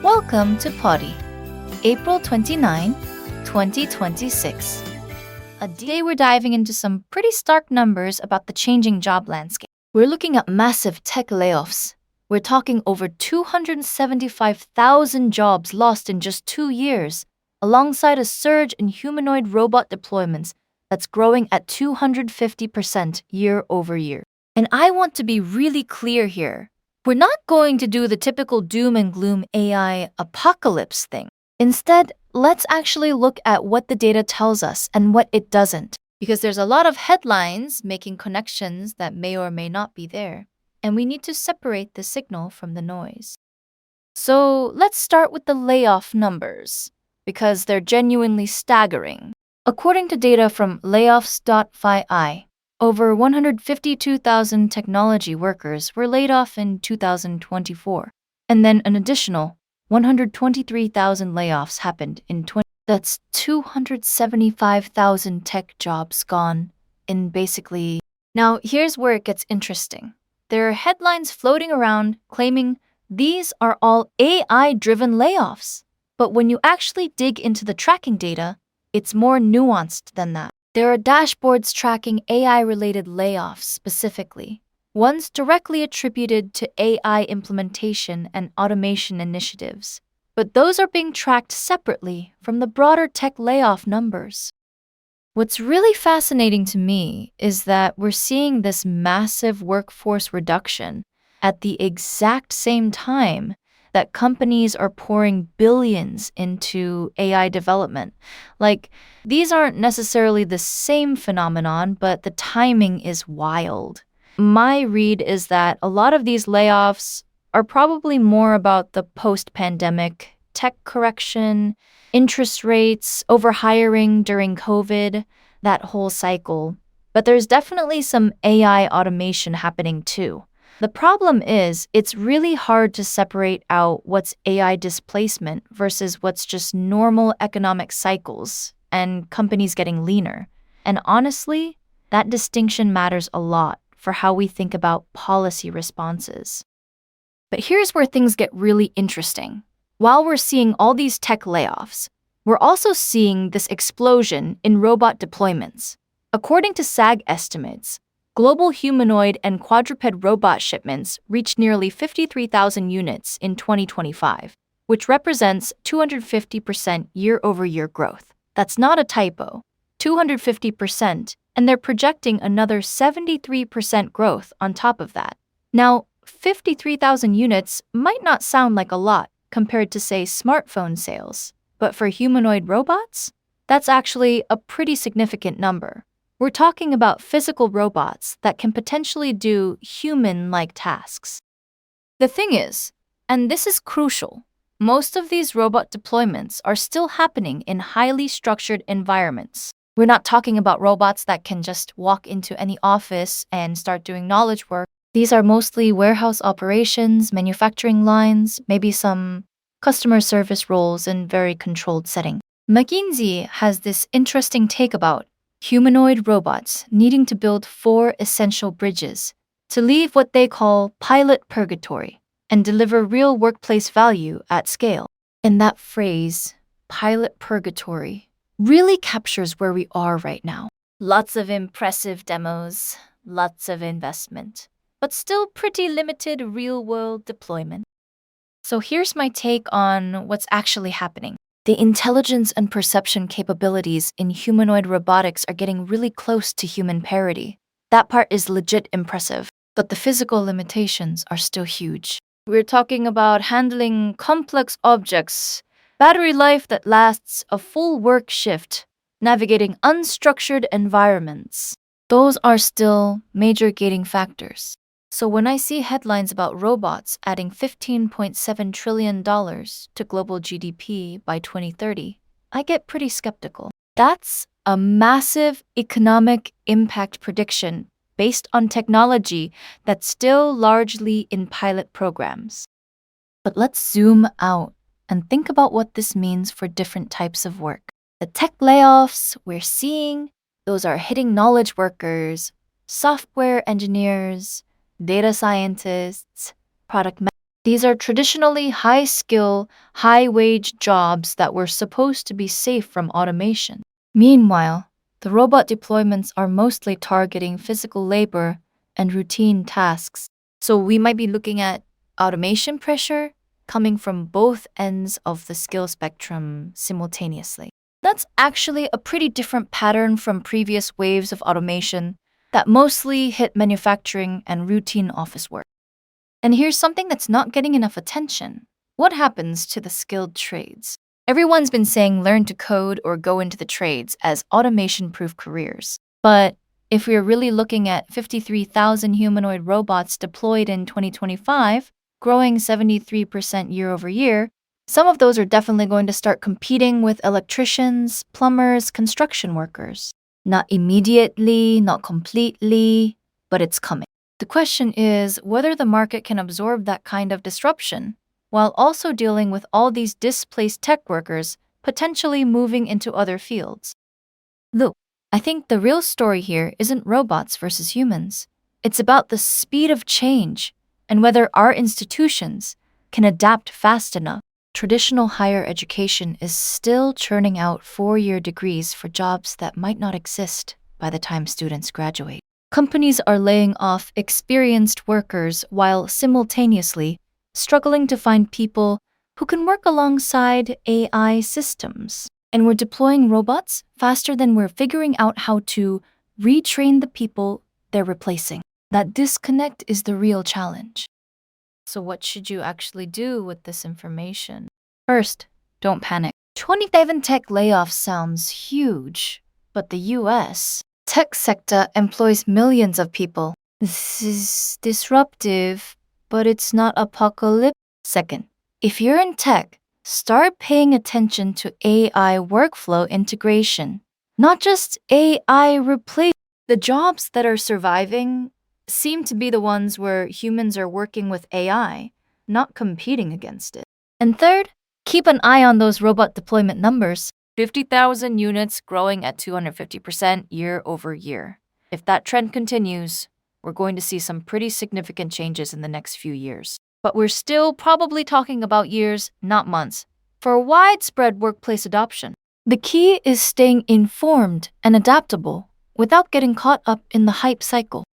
Welcome to Poddy, April 29, 2026. Today we're diving into some pretty stark numbers about the changing job landscape. We're looking at massive tech layoffs. We're talking over 275,000 jobs lost in just 2 years, alongside a surge in humanoid robot deployments that's growing at 250% year over year. And I want to be really clear here. We're not going to do the typical doom and gloom AI apocalypse thing. Instead, let's actually look at what the data tells us and what it doesn't. Because there's a lot of headlines making connections that may or may not be there. And we need to separate the signal from the noise. So let's start with the layoff numbers, because they're genuinely staggering. According to data from Layoffs.fi, over 152,000 technology workers were laid off in 2024, and then an additional 123,000 layoffs happened in 20. That's 275,000 tech jobs gone in basically. Now, here's where it gets interesting. There are headlines floating around claiming these are all AI-driven layoffs. But when you actually dig into the tracking data, it's more nuanced than that. There are dashboards tracking AI-related layoffs specifically, ones directly attributed to AI implementation and automation initiatives. But those are being tracked separately from the broader tech layoff numbers. What's really fascinating to me is that we're seeing this massive workforce reduction at the exact same time that companies are pouring billions into AI development. Like, these aren't necessarily the same phenomenon, but the timing is wild. My read is that a lot of these layoffs are probably more about the post-pandemic tech correction, interest rates, overhiring during COVID, that whole cycle. But there's definitely some AI automation happening too. The problem is, it's really hard to separate out what's AI displacement versus what's just normal economic cycles and companies getting leaner. And honestly, that distinction matters a lot for how we think about policy responses. But here's where things get really interesting. While we're seeing all these tech layoffs, we're also seeing this explosion in robot deployments. According to SAG estimates, global humanoid and quadruped robot shipments reached nearly 53,000 units in 2025, which represents 250% year-over-year growth. That's not a typo, 250%, and they're projecting another 73% growth on top of that. Now, 53,000 units might not sound like a lot compared to, say, smartphone sales, but for humanoid robots, that's actually a pretty significant number. We're talking about physical robots that can potentially do human-like tasks. The thing is, and this is crucial, most of these robot deployments are still happening in highly structured environments. We're not talking about robots that can just walk into any office and start doing knowledge work. These are mostly warehouse operations, manufacturing lines, maybe some customer service roles in very controlled setting. McKinsey has this interesting take about humanoid robots needing to build 4 essential bridges to leave what they call pilot purgatory and deliver real workplace value at scale. And that phrase, pilot purgatory, really captures where we are right now. Lots of impressive demos, lots of investment, but still pretty limited real-world deployment. So here's my take on what's actually happening. The intelligence and perception capabilities in humanoid robotics are getting really close to human parity. That part is legit impressive, but the physical limitations are still huge. We're talking about handling complex objects, battery life that lasts a full work shift, navigating unstructured environments. Those are still major gating factors. So when I see headlines about robots adding $15.7 trillion to global GDP by 2030, I get pretty skeptical. That's a massive economic impact prediction based on technology that's still largely in pilot programs. But let's zoom out and think about what this means for different types of work. The tech layoffs we're seeing, those are hitting knowledge workers, software engineers, data scientists, product These are traditionally high skill, high wage jobs that were supposed to be safe from automation. Meanwhile, the robot deployments are mostly targeting physical labor and routine tasks. So we might be looking at automation pressure coming from both ends of the skill spectrum simultaneously. That's actually a pretty different pattern from previous waves of automation that mostly hit manufacturing and routine office work. And here's something that's not getting enough attention. What happens to the skilled trades? Everyone's been saying learn to code or go into the trades as automation-proof careers. But if we're really looking at 53,000 humanoid robots deployed in 2025, growing 73% year over year, some of those are definitely going to start competing with electricians, plumbers, construction workers. Not immediately, not completely, but it's coming. The question is whether the market can absorb that kind of disruption while also dealing with all these displaced tech workers potentially moving into other fields. Look, I think the real story here isn't robots versus humans. It's about the speed of change and whether our institutions can adapt fast enough. Traditional higher education is still churning out 4-year degrees for jobs that might not exist by the time students graduate. Companies are laying off experienced workers while simultaneously struggling to find people who can work alongside AI systems. And we're deploying robots faster than we're figuring out how to retrain the people they're replacing. That disconnect is the real challenge. So what should you actually do with this information? First, don't panic. 27 tech layoffs sounds huge, but the US tech sector employs millions of people. This is disruptive, but it's not apocalyptic. Second, if you're in tech, start paying attention to AI workflow integration, not just AI replace. The jobs that are surviving seem to be the ones where humans are working with AI, not competing against it. And third, keep an eye on those robot deployment numbers. 50,000 units growing at 250% year over year. If that trend continues, we're going to see some pretty significant changes in the next few years. But we're still probably talking about years, not months, for widespread workplace adoption. The key is staying informed and adaptable without getting caught up in the hype cycle.